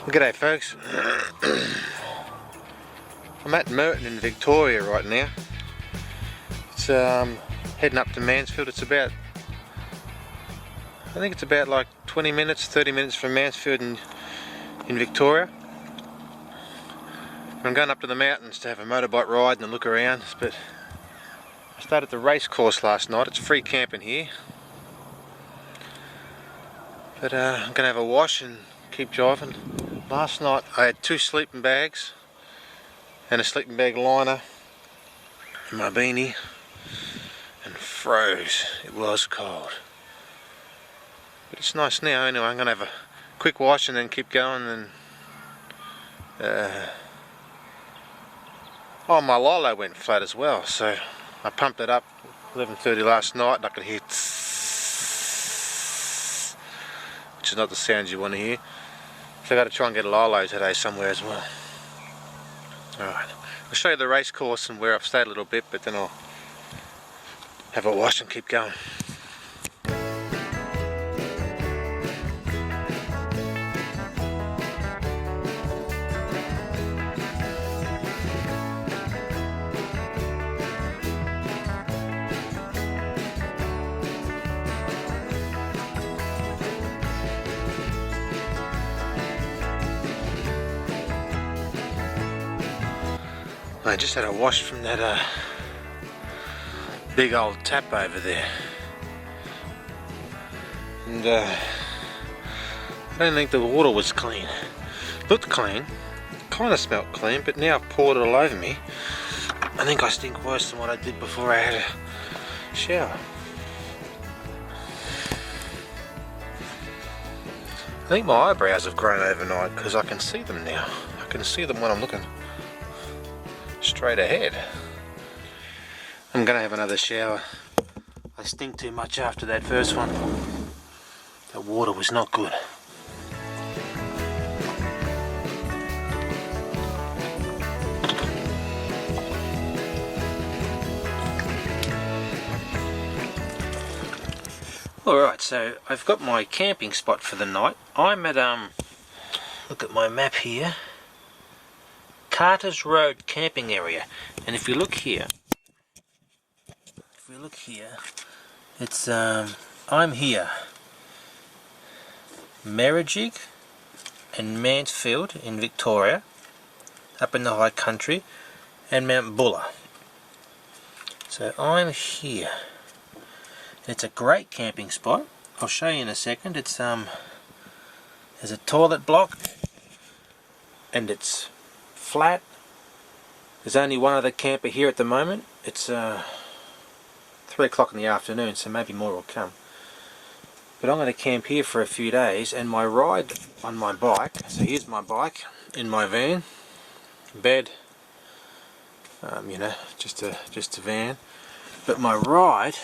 G'day folks. I'm at Merton in Victoria right now. It's heading up to Mansfield. It's about, I think it's about like 20 minutes, 30 minutes from Mansfield in Victoria. I'm going up to the mountains to have a motorbike ride and a look around, but I started the race course last night. It's free camping here. But I'm going to have a wash and keep driving. Last night I had 2 sleeping bags and a sleeping bag liner and my beanie and froze. It was cold. But it's nice now. Anyway, I'm going to have a quick wash and then keep going. And oh, my Lilo went flat as well, so I pumped it up 11:30 last night and I could hear tss, which is not the sounds you want to hear. So I've got to try and get a Lilo today somewhere as well. Alright, I'll show you the race course and where I've stayed a little bit, but then I'll have a wash and keep going. I just had a wash from that big old tap over there, and I don't think the water was clean. Looked clean, kind of smelled clean, but now I've poured it all over me. I think I stink worse than what I did before I had a shower. I think my eyebrows have grown overnight because I can see them now. I can see them when I'm looking straight ahead. I'm gonna have another shower. I stink too much after that first one. The water was not good. Alright, so I've got my camping spot for the night. I'm at look at my map here. Carter's Road camping area, and if you look here, it's I'm here, Refuge and Mansfield in Victoria, up in the High Country, and Mount Buller. So I'm here. It's a great camping spot. I'll show you in a second. It's there's a toilet block, and it's flat. There's only one other camper here at the moment. It's 3 o'clock in the afternoon, so maybe more will come. But I'm going to camp here for a few days, and my ride on my bike, so here's my bike in my van, bed, you know, just a van. But my ride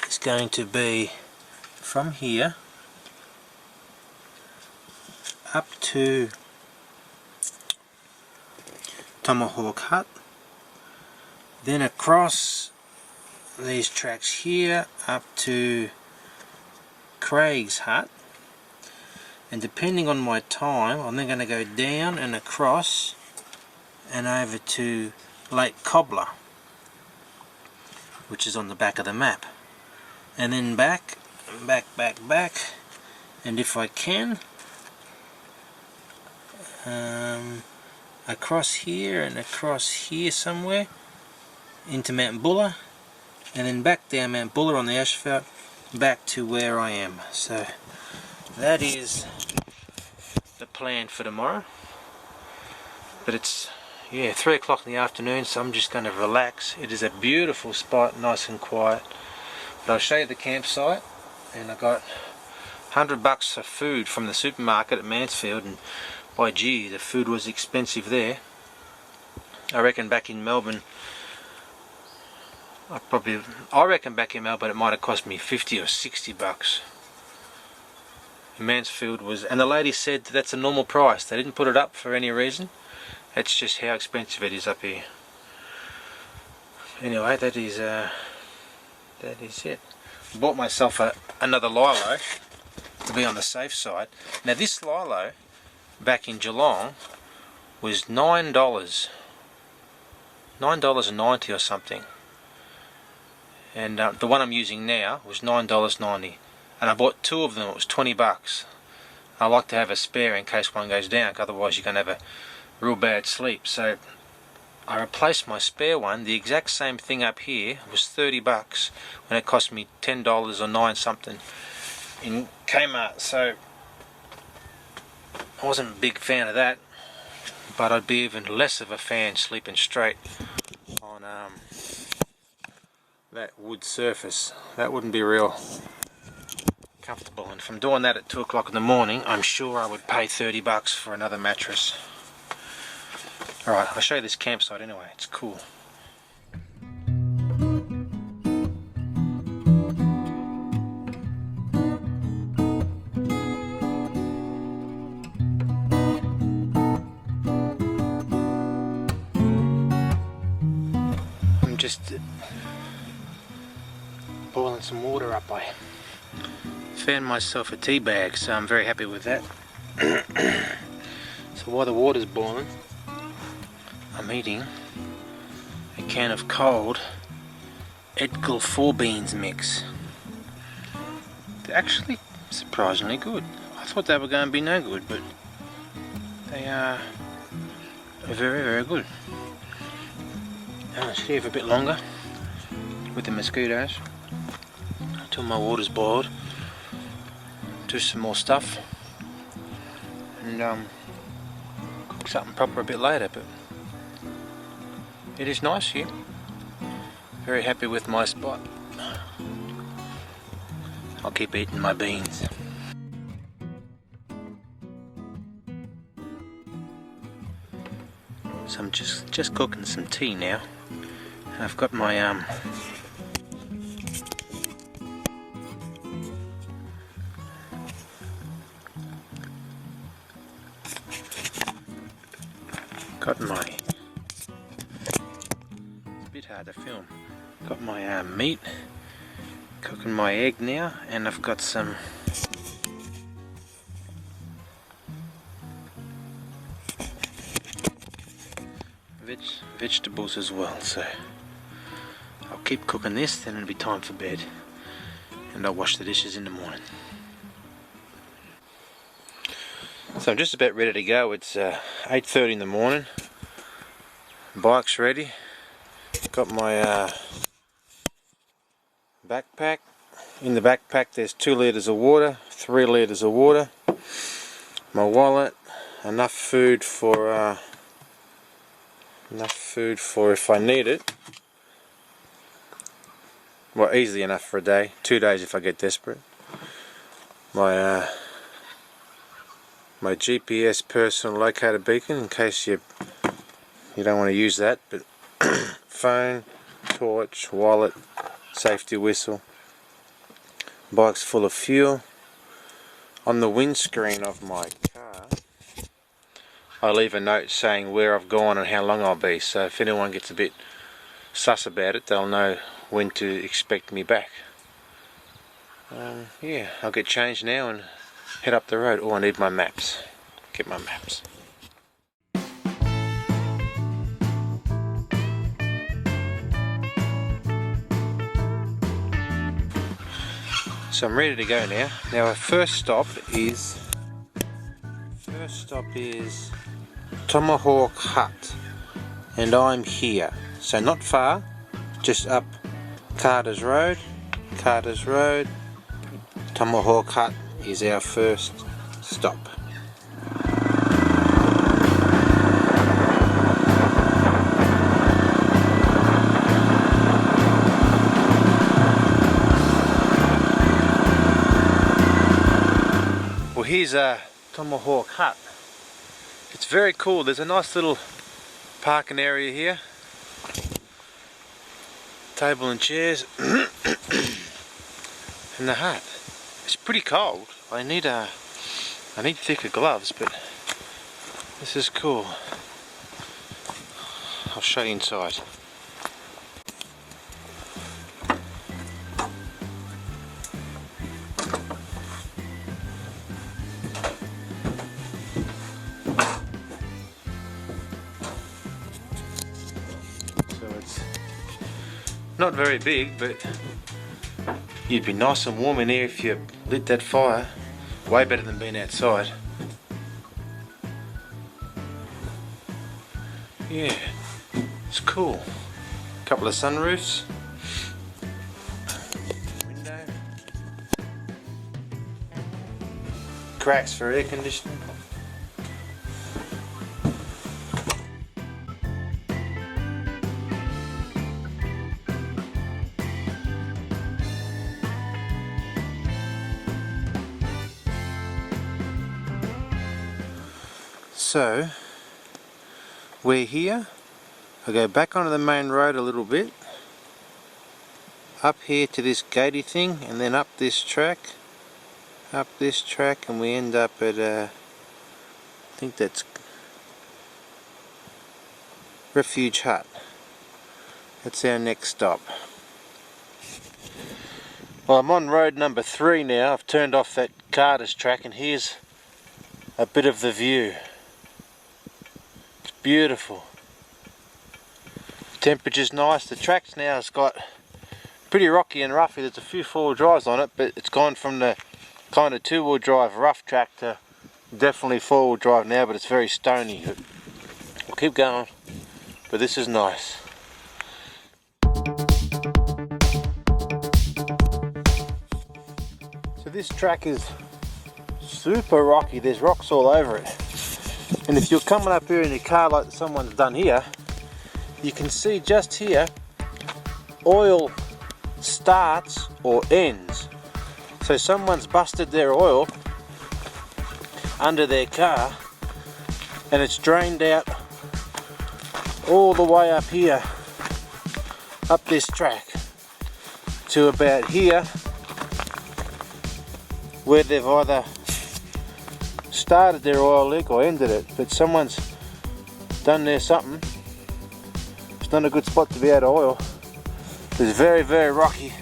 is going to be from here up to Tomahawk Hut, then across these tracks here up to Craig's Hut, and depending on my time I'm then going to go down and across and over to Lake Cobbler, which is on the back of the map, and then back, and if I can across here and across here somewhere into Mount Buller, and then back down Mount Buller on the asphalt back to where I am. So that is the plan for tomorrow. But it's 3 o'clock in the afternoon, so I'm just going to relax. It is a beautiful spot, nice and quiet. But I'll show you the campsite, and I got $100 for food from the supermarket at Mansfield, and by gee, the food was expensive there. I reckon back in Melbourne, it might have cost me $50 or $60. In Mansfield was, and the lady said that's a normal price. They didn't put it up for any reason. That's just how expensive it is up here. Anyway, that is it. Bought myself another Lilo. to be on the safe side. Now this Lilo back in Geelong was $9.90 or something, and the one I'm using now was $9.90, and I bought two of them. It was 20 bucks. I like to have a spare in case one goes down, otherwise you're going to have a real bad sleep. So I replaced my spare one. The exact same thing up here was 30 bucks when it cost me $10 or 9 something in Kmart. So I wasn't a big fan of that, but I'd be even less of a fan sleeping straight on that wood surface. That wouldn't be real comfortable, and if I'm doing that at 2 o'clock in the morning, I'm sure I would pay 30 bucks for another mattress. Alright, I'll show you this campsite anyway, it's cool. I'm just boiling some water up. I found myself a tea bag, so I'm very happy with that. So while the water's boiling, I'm eating a can of cold Edgell 4 beans mix. They're actually surprisingly good. I thought they were going to be no good, but they are very, very good. I'll stay for a bit longer with the mosquitoes until my water's boiled. Do some more stuff and cook something proper a bit later, but it is nice here. Very happy with my spot. I'll keep eating my beans. So I'm just cooking some tea now, and I've got my it's a bit hard to film. Got my meat, cooking my egg now, and I've got some vegetables as well. So I'll keep cooking this, then it'll be time for bed, and I'll wash the dishes in the morning. So I'm just about ready to go. It's 8:30 in the morning. Bike's ready. Got my backpack. In the backpack there's 2 litres of water, 3 litres of water, my wallet, enough food for if I need it. Well, easily enough for a day, 2 days if I get desperate. My GPS personal locator beacon in case you don't want to use that, but phone, torch, wallet, safety whistle. Bike's full of fuel. On the windscreen of my car I leave a note saying where I've gone and how long I'll be, so if anyone gets a bit sus about it, they'll know when to expect me back. Yeah, I'll get changed now and head up the road. Oh, I need my maps. Get my maps. So I'm ready to go now. Now our first stop is Tomahawk Hut, and I'm here. So not far, just up Carter's Road. Tomahawk Hut is our first stop. Well, here's Tomahawk Hut. It's very cool. There's a nice little parking area here. Table and chairs. And the hut. It's pretty cold. I need thicker gloves, but this is cool. I'll show you inside. Not very big, but you'd be nice and warm in here if you lit that fire. Way better than being outside. Yeah, it's cool. Couple of sunroofs. Window. Cracks for air conditioning. So we're here. I go back onto the main road a little bit, up here to this gatey thing, and then up this track, and we end up at I think that's Refuge Hut. That's our next stop. Well, I'm on road number 3 now. I've turned off that Carter's track, and here's a bit of the view. It's beautiful. Temperature's nice. The track's now has got pretty rocky and roughy. There's a few 4-wheel drives on it, but it's gone from the kind of 2-wheel drive rough track to definitely 4-wheel drive now, but it's very stony. We'll keep going, but this is nice. So this track is super rocky. There's rocks all over it, and if you're coming up here in your car like someone's done here, you can see just here oil starts or ends. So someone's busted their oil under their car and it's drained out all the way up here, up this track to about here, where they've either started their oil leak or ended it, but someone's done there something. It's not a good spot to be out of oil. It's very, very rocky.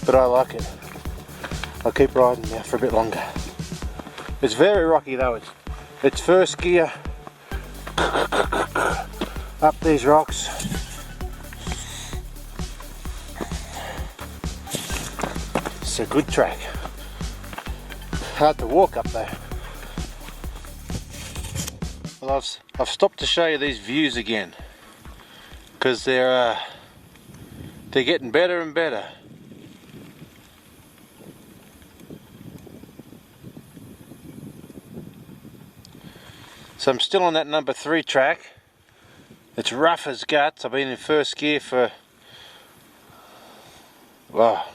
But I like it. I'll keep riding now for a bit longer. It's very rocky though. It's first gear up these rocks. It's a good track. Hard to walk up there. Well, I've stopped to show you these views again, because they're getting better and better. So I'm still on that number 3 track. It's rough as guts. I've been in first gear for, well,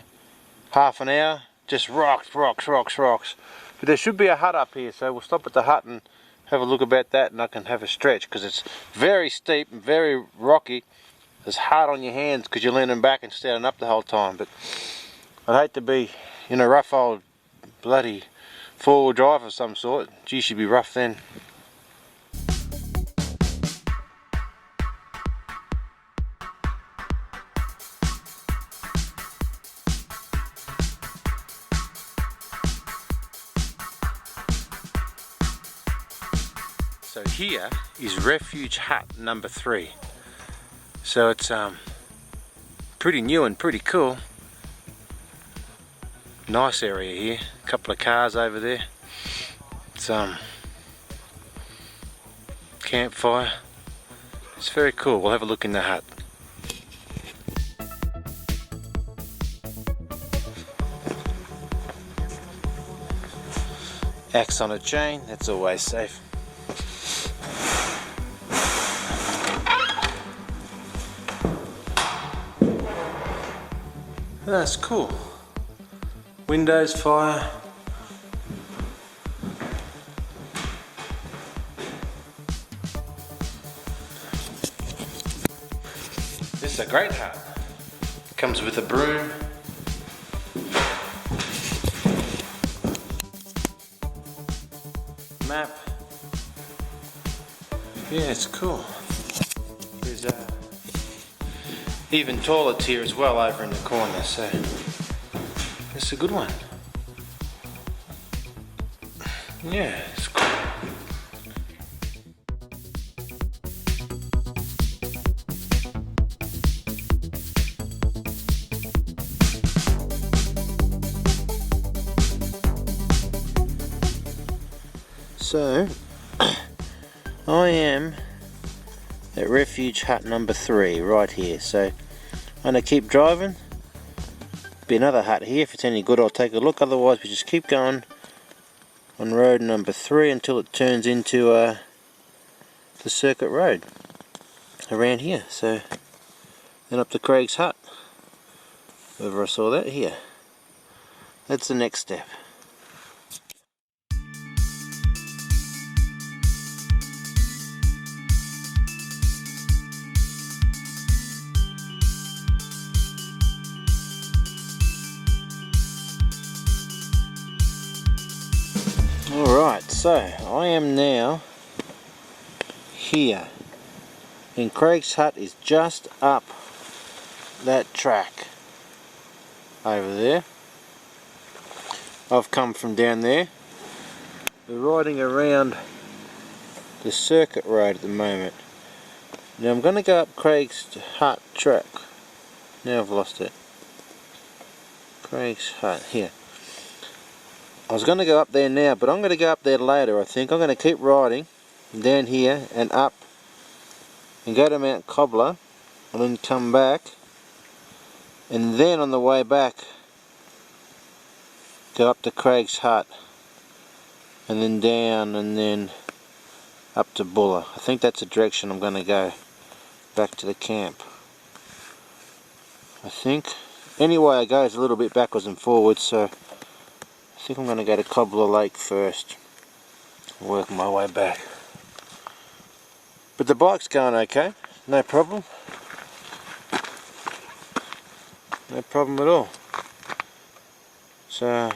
half an hour. Just rocks. But there should be a hut up here, so we'll stop at the hut and have a look about that, and I can have a stretch, because it's very steep and very rocky. It's hard on your hands because you're leaning back and standing up the whole time. But I'd hate to be in a rough old bloody 4-wheel drive of some sort. Gee, should be rough then. So here is Refuge Hut number 3. So it's pretty new and pretty cool. Nice area here. A couple of cars over there. It's campfire. It's very cool. We'll have a look in the hut. Axe on a chain, that's always safe. That's cool. Windows, fire. This is a great hut. Comes with a broom. Map. Yeah, it's cool. There's even toilets here as well over in the corner, so it's a good one. Yeah, it's cool. So I am at Refuge Hut number 3 right here, so I'm going to keep driving. Be another hut here. If it's any good I'll take a look, otherwise we just keep going on road number 3 until it turns into the circuit road around here. So then up to Craig's hut, wherever I saw that here. That's the next step. Alright, so I am now here, and Craig's hut is just up that track over there. I've come from down there. We're riding around the circuit road at the moment. Now I'm going to go up Craig's hut track. Now I've lost it. Craig's hut, here. I was going to go up there now, but I'm going to go up there later. I think I'm going to keep riding down here and up and go to Mount Cobbler and then come back, and then on the way back go up to Craig's hut and then down and then up to Buller. I think that's the direction I'm going to go back to the camp. I think any way I go is a little bit backwards and forwards, so I think I'm going to go to Cobbler Lake first and work my way back. But the bike's going okay, no problem. No problem at all. So,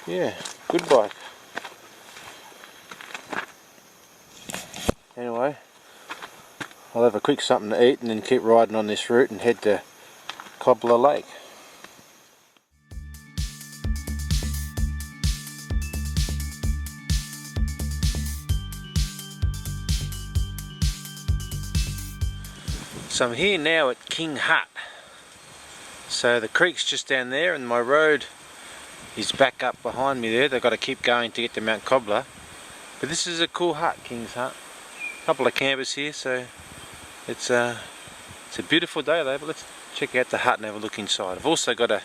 yeah, good bike. Anyway, I'll have a quick something to eat and then keep riding on this route and head to Cobbler Lake. So I'm here now at King Hut. So the creek's just down there and my road is back up behind me there. They've got to keep going to get to Mount Cobbler. But this is a cool hut, King's Hut. A couple of campers here, so it's a beautiful day though, but let's check out the hut and have a look inside. I've also got a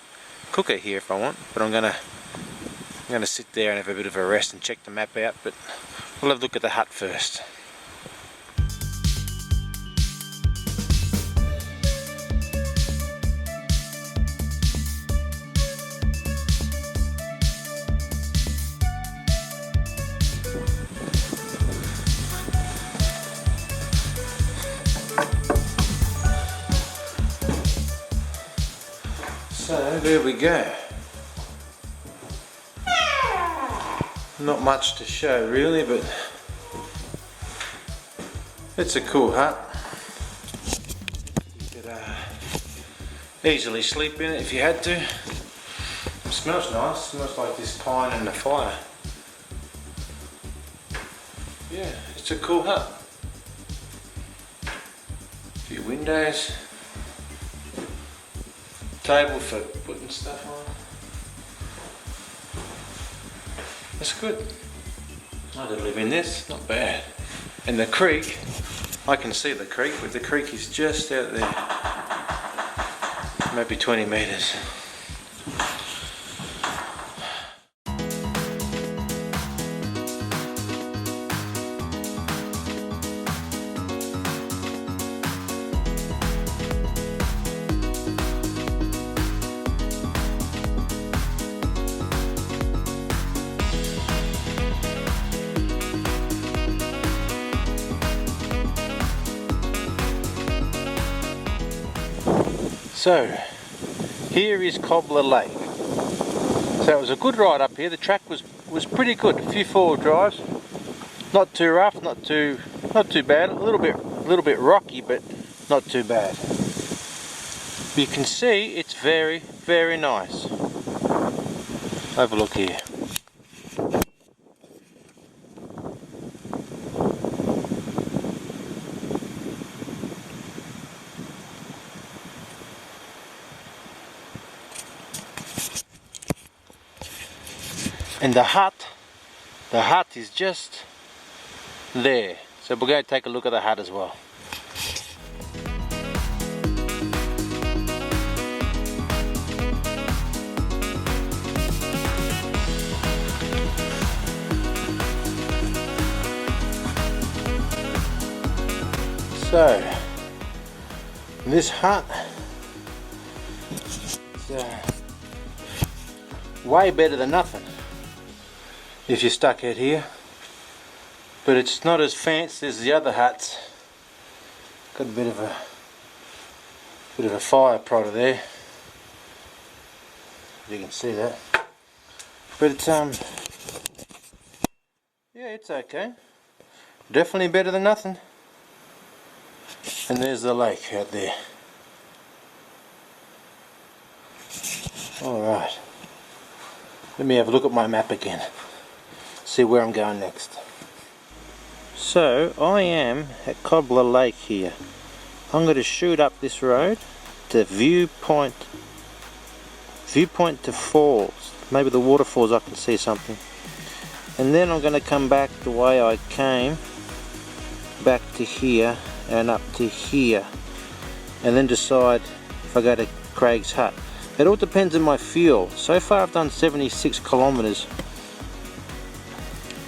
cooker here if I want, but I'm gonna sit there and have a bit of a rest and check the map out, but we'll have a look at the hut first. So there we go. Not much to show really, but it's a cool hut. You could easily sleep in it if you had to. It smells nice, it smells like this pine and the fire. Yeah, it's a cool hut. A few windows. Table for putting stuff on. That's good. I could live in this, not bad. And the creek, I can see the creek, but the creek is just out there. Maybe 20 metres. So, here is Cobbler Lake. So it was a good ride up here. The track was pretty good. A few four-wheel drives, not too rough, not too bad. A little bit rocky, but not too bad. You can see it's very, very nice. Have a look here. And the hut The hut is just there. So we're going to take a look at the hut as well. So, this hut is way better than nothing if you're stuck out here, but it's not as fancy as the other huts. Got a bit of a fire prodder there, you can see that, but it's yeah, it's okay, definitely better than nothing. And there's the lake out there. Alright, let me have a look at my map again, see where I'm going next. So I am at Cobbler Lake here. I'm going to shoot up this road to viewpoint to falls, maybe the waterfalls, I can see something, and then I'm going to come back the way I came, back to here and up to here, and then decide if I go to Craig's Hut. It all depends on my fuel. So far I've done 76 kilometers,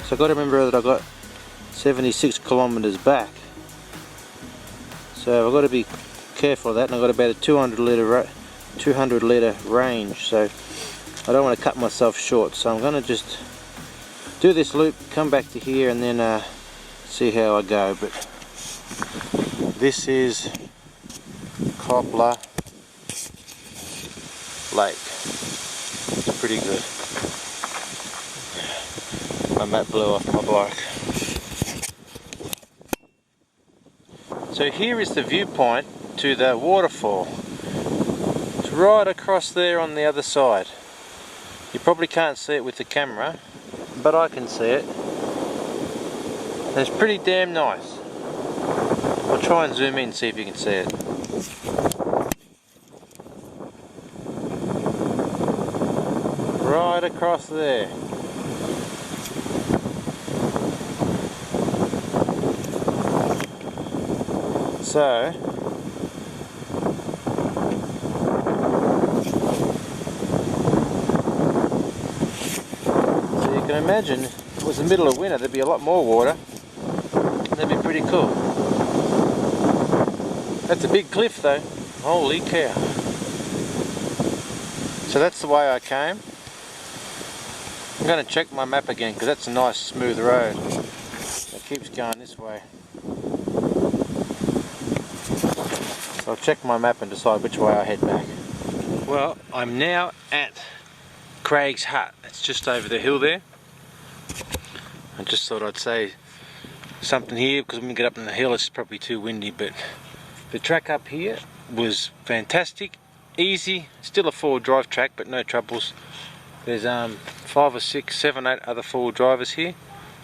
so I've got to remember that I've got 76 kilometers back, so I've got to be careful of that, and I've got about a 200 litre range, so I don't want to cut myself short. So I'm going to just do this loop, come back to here, and then see how I go. But this is Cobbler Lake. It's pretty good. My map blew off my bike. So here is the viewpoint to the waterfall. It's right across there on the other side. You probably can't see it with the camera, but I can see it. And it's pretty damn nice. I'll try and zoom in, see if you can see it. Right across there. So you can imagine if it was the middle of winter, there'd be a lot more water. That'd be pretty cool. That's a big cliff though, holy cow. So that's the way I came. I'm going to check my map again because that's a nice smooth road. It keeps going this way. So I'll check my map and decide which way I head back. Well, I'm now at Craig's Hut. It's just over the hill there. I just thought I'd say something here because when we get up on the hill it's probably too windy, but the track up here was fantastic, easy, still a four-wheel drive track but no troubles. There's 5 or 6, 7, 8 other four-wheel drivers here.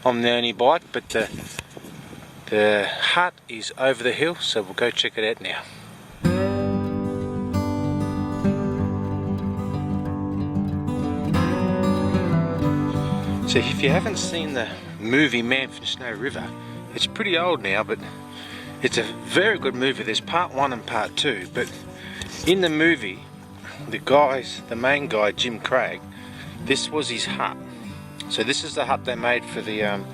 I'm the only bike, but the hut is over the hill, so we'll go check it out now. So if you haven't seen the movie Man from Snow River, it's pretty old now, but it's a very good movie. There's part 1 and part 2, but in the movie, the main guy, Jim Craig, this was his hut. So this is the hut they made for the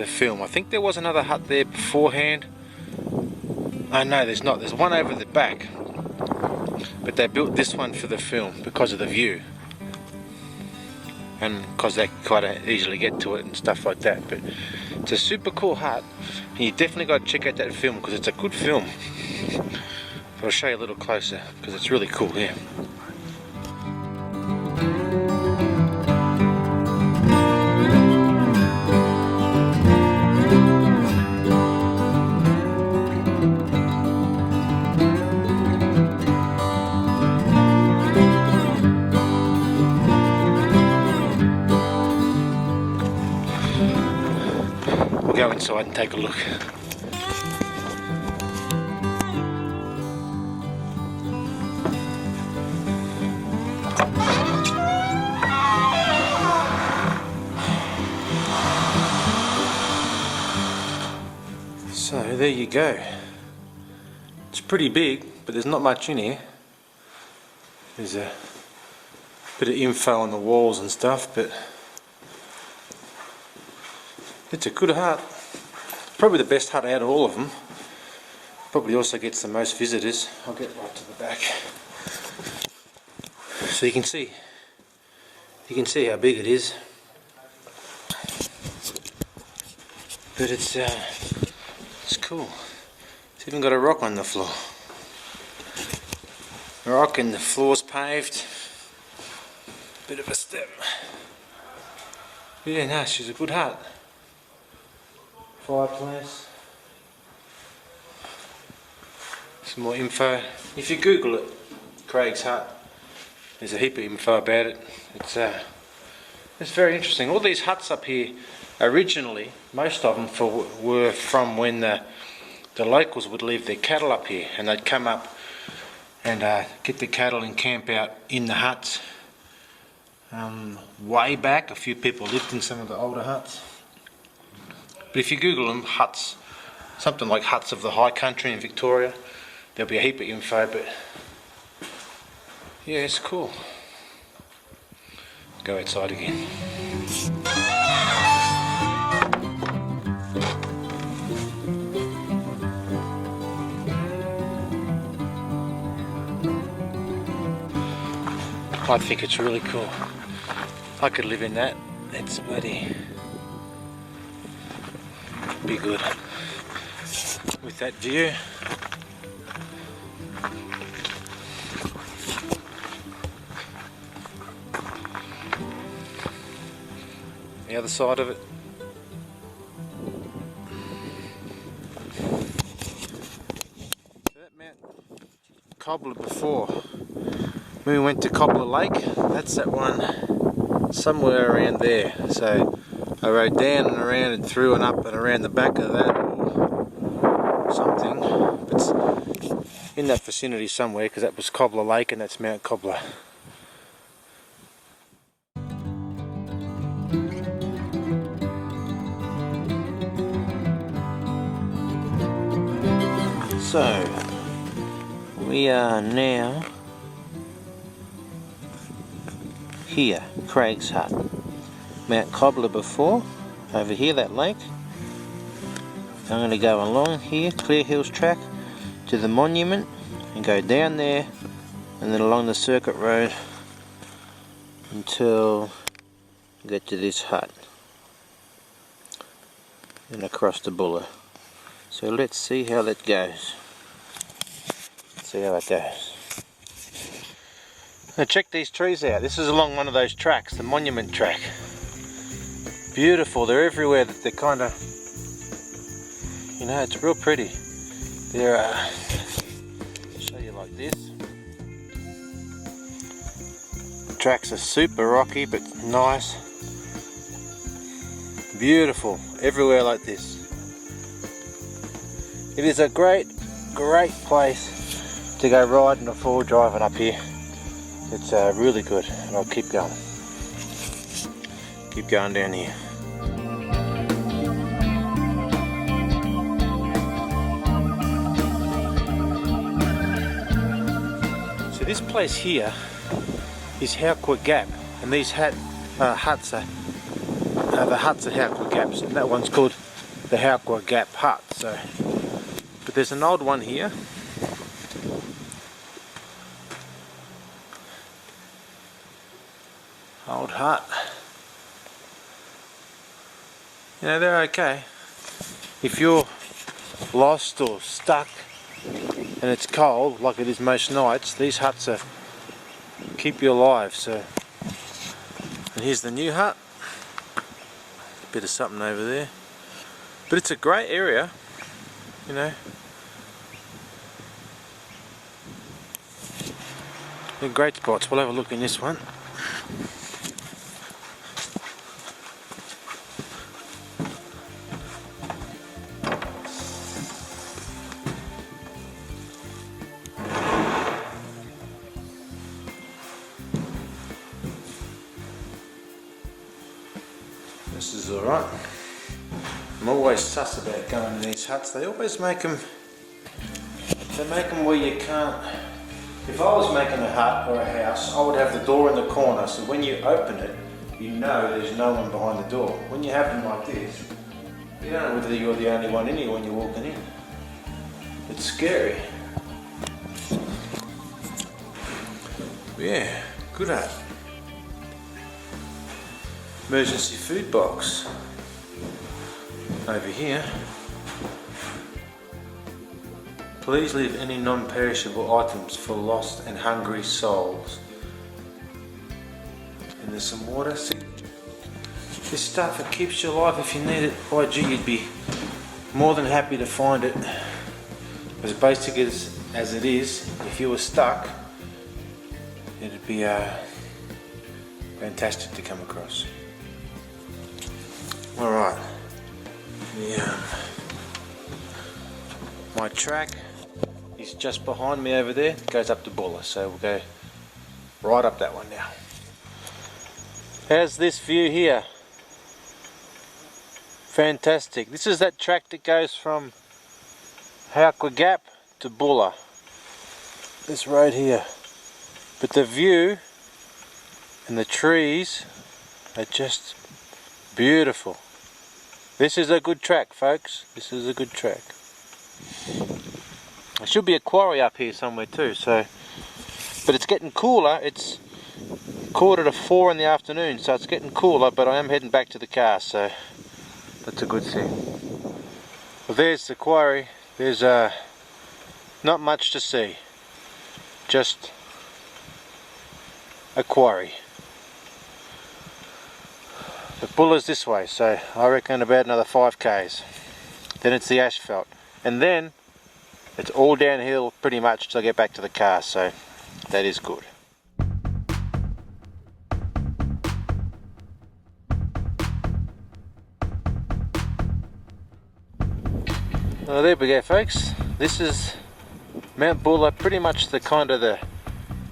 film. I think there was another hut there beforehand. Oh no, there's not. There's one over the back, but they built this one for the film because of the view, and because they could quite easily get to it and stuff like that. But it's a super cool hut, and you definitely got to check out that film because it's a good film. But I'll show you a little closer because it's really cool here. Go inside and take a look. there you go. It's pretty big, but there's not much in here. There's a bit of info on the walls and stuff, but it's a good hut. Probably the best hut out of all of them. Probably also gets the most visitors. I'll get right to the back. So you can see how big it is. But it's cool. It's even got a rock on the floor. A rock, and the floor's paved. Bit of a step. Yeah, no, she's a good hut. Fireplace. Some more info. If you Google it, Craig's Hut, there's a heap of info about it. It's very interesting. All these huts up here, originally, most of them were from when the locals would leave their cattle up here, and they'd come up and get the cattle and camp out in the huts. Way back, a few people lived in some of the older huts. But if you Google them, huts, something like Huts of the High Country in Victoria, there'll be a heap of info, but yeah, it's cool. Go outside again. I think it's really cool. I could live in that. It's bloody be good with that view. The other side of it. So that Mount Cobbler before, when we went to Cobbler Lake, that's that one somewhere around there. So I rode down and around and through and up and around the back of that or something. It's in that vicinity somewhere, because that was Cobbler Lake and that's Mount Cobbler. So, we are now here, Craig's Hut. Mount Cobbler before, over here, that lake. I'm going to go along here, Clear Hills track, to the monument, and go down there, and then along the circuit road, until we get to this hut. And across the Buller. So let's see how that goes. See how that goes. Now check these trees out. This is along one of those tracks, the monument track. Beautiful. They're everywhere. They're kind of, you know, it's real pretty. They're show you like this. The tracks are super rocky but nice. Beautiful. Everywhere like this. It is a great place to go riding or full driving up here. It's really good, and I'll keep going. Keep going down here. So this place here is Howqua Gap, and these huts are the huts at Howqua Gaps, and that one's called the Howqua Gap Hut. So, but there's an old one here. Old hut. You know, they're okay. If you're lost or stuck and it's cold, like it is most nights, these huts keep you alive. So, and here's the new hut. Bit of something over there. But it's a great area, you know. They're great spots. We'll have a look in this one. This is alright. I'm always sus about going to these huts. They always make them, where you can't. If I was making a hut or a house, I would have the door in the corner, so when you open it, you know there's no one behind the door. When you have them like this, you don't know whether you're the only one in here when you're walking in. It's scary. Yeah, good hut. Emergency food box. Over here. Please leave any non-perishable items for lost and hungry souls. And there's some water. See, this stuff, it keeps you alive if you need it. By gee, you'd be more than happy to find it. As basic as it is, if you were stuck, it'd be fantastic to come across. Alright, my track is just behind me over there. It goes up to Buller, so we'll go right up that one now. How's this view here? Fantastic. This is that track that goes from Howqua Gap to Buller. This road here. But the view and the trees are just beautiful. This is a good track, folks. This is a good track. There should be a quarry up here somewhere too, so, but it's getting cooler. It's 3:45 in the afternoon, so it's getting cooler, but I am heading back to the car, so that's a good thing. Well, there's the quarry. There's not much to see, just a quarry. The Buller's this way, so I reckon about another 5 k's. Then it's the asphalt, and then it's all downhill pretty much till I get back to the car, so that is good. Well, there we go, folks. This is Mount Buller, pretty much the kind of the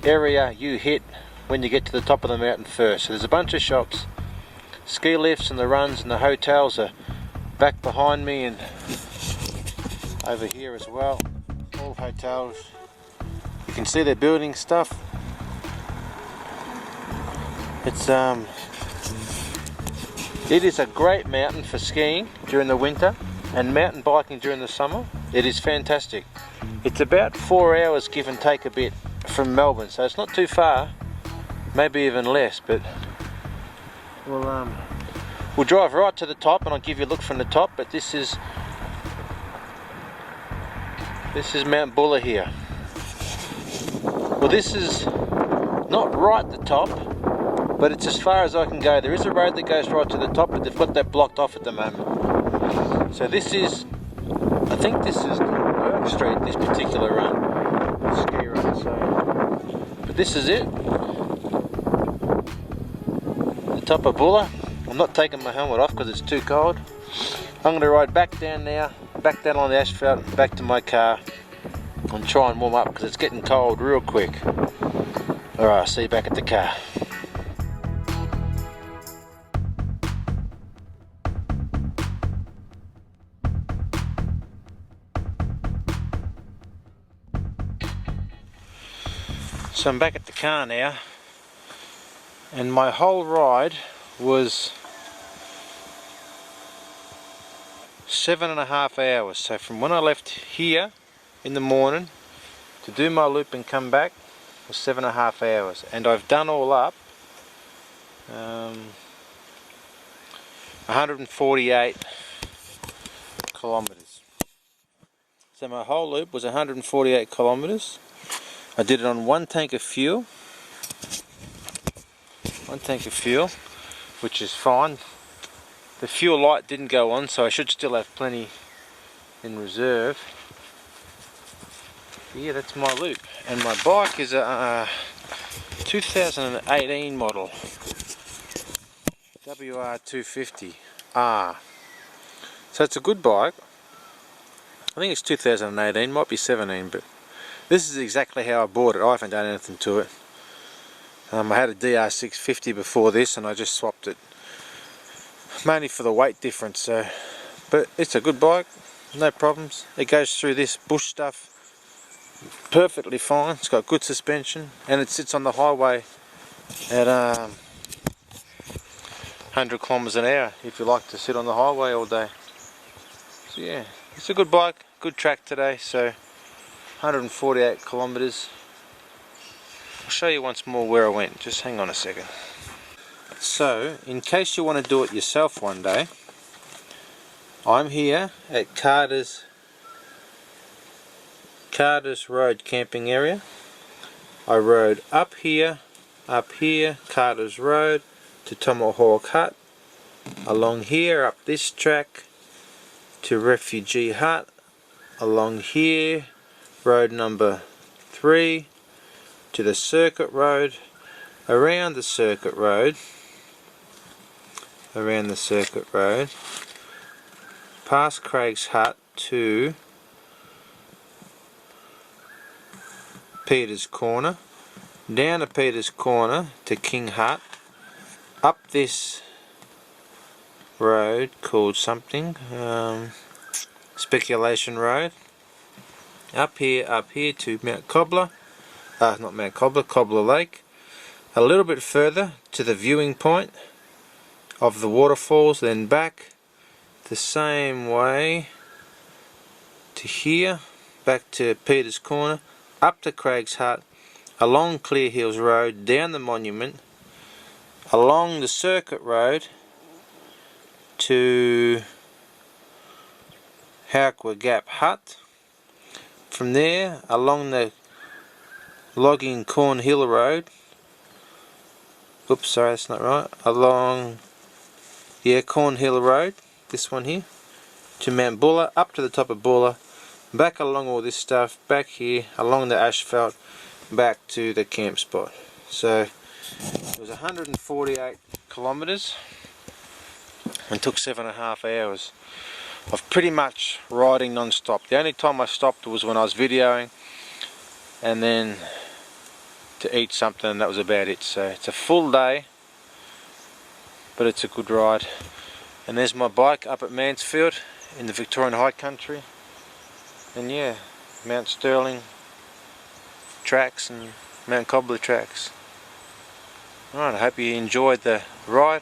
area you hit when you get to the top of the mountain first. So there's a bunch of shops, ski lifts and the runs, and the hotels are back behind me and over here as well. All hotels. You can see they're building stuff. It is a great mountain for skiing during the winter and mountain biking during the summer. It is fantastic. It's about 4 hours give and take a bit from Melbourne, so it's not too far, maybe even less, but we'll drive right to the top and I'll give you a look from the top. But this is Mount Buller here. Well, this is not right at the top, but it's as far as I can go. There is a road that goes right to the top, but they've got that blocked off at the moment. So this is, I think this is Burke Street, this particular run, ski run. So, but this is it, the top of Buller. I'm not taking my helmet off because it's too cold. I'm going to ride back down now, back down on the asphalt, back to my car, and try and warm up because it's getting cold real quick. Alright, I'll see you back at the car. So I'm back at the car now, and my whole ride was 7.5 hours. So from when I left here in the morning to do my loop and come back was 7.5 hours, and I've done all up 148 kilometers. So my whole loop was 148 kilometers. I did it on 1 tank of fuel. 1 tank of fuel, which is fine. The fuel light didn't go on, so I should still have plenty in reserve. But yeah, that's my loop. And my bike is a 2018 model WR250R. So it's a good bike. I think it's 2018, might be 17, but this is exactly how I bought it. I haven't done anything to it. I had a DR650 before this, and I just swapped it mainly for the weight difference. So But it's a good bike, no problems. It goes through this bush stuff perfectly fine. It's got good suspension, and it sits on the highway at 100 kilometers an hour if you like to sit on the highway all day. So yeah, it's a good bike, good track today. So 148 kilometers. I'll show you once more where I went. Just hang on a second. So, in case you want to do it yourself one day, I'm here at Carter's Road camping area. I rode up here, Carter's Road to Tomahawk Hut, along here up this track to Refuge Hut, along here road number 3 to the circuit road, around the circuit road, past Craig's Hut to Peter's Corner, down to Peter's Corner to King Hut, up this road called something, Speculation Road, up here to Mount Cobbler, not Mount Cobbler, Cobbler Lake, a little bit further to the viewing point of the waterfalls, then back the same way to here, back to Peter's Corner, up to Craig's Hut, along Clear Hills Road, down the monument, along the circuit road to Howqua Gap Hut. From there, along the logging Cornhill Road, oops, sorry, that's not right, along, yeah, Cornhill Road, this one here, to Mount Buller, up to the top of Buller, back along all this stuff, back here, along the asphalt, back to the camp spot. So, it was 148 kilometres and took 7.5 hours of pretty much riding non-stop. The only time I stopped was when I was videoing and then to eat something, and that was about it. So it's a full day, but it's a good ride. And there's my bike up at Mansfield in the Victorian High Country, and yeah, Mount Sterling tracks and Mount Cobbler tracks. Alright, I hope you enjoyed the ride.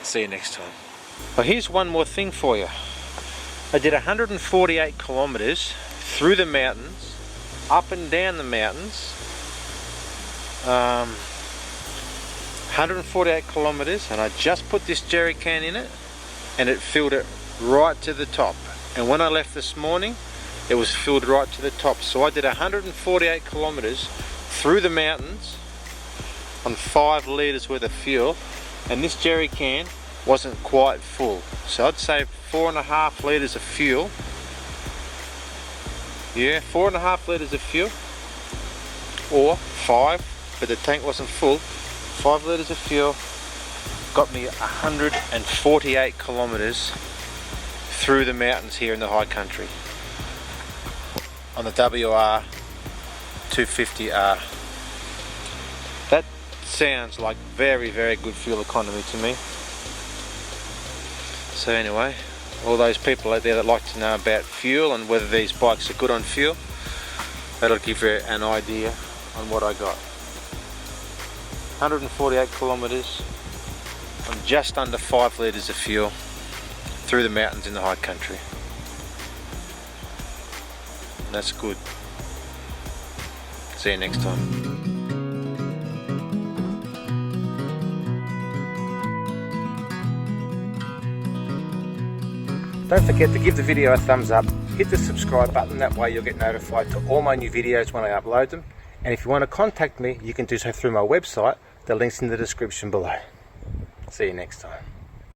See you next time. Well, here's one more thing for you. I did 148 kilometers through the mountains, up and down the mountains, 148 kilometers, and I just put this jerry can in it and it filled it right to the top. And when I left this morning, it was filled right to the top. So I did 148 kilometers through the mountains on 5 litres worth of fuel, and this jerry can wasn't quite full. So I'd say 4.5 litres of fuel. Yeah, 4.5 litres of fuel, or 5, but the tank wasn't full. 5 litres of fuel got me 148 kilometres through the mountains here in the high country on the WR250R. That sounds like very, very good fuel economy to me. So anyway, all those people out there that like to know about fuel and whether these bikes are good on fuel, that'll give you an idea on what I got. 148 kilometres on just under 5 litres of fuel through the mountains in the high country. And that's good. See you next time. Don't forget to give the video a thumbs up, hit the subscribe button, that way you'll get notified to all my new videos when I upload them. And if you want to contact me, you can do so through my website, the link's in the description below. See you next time.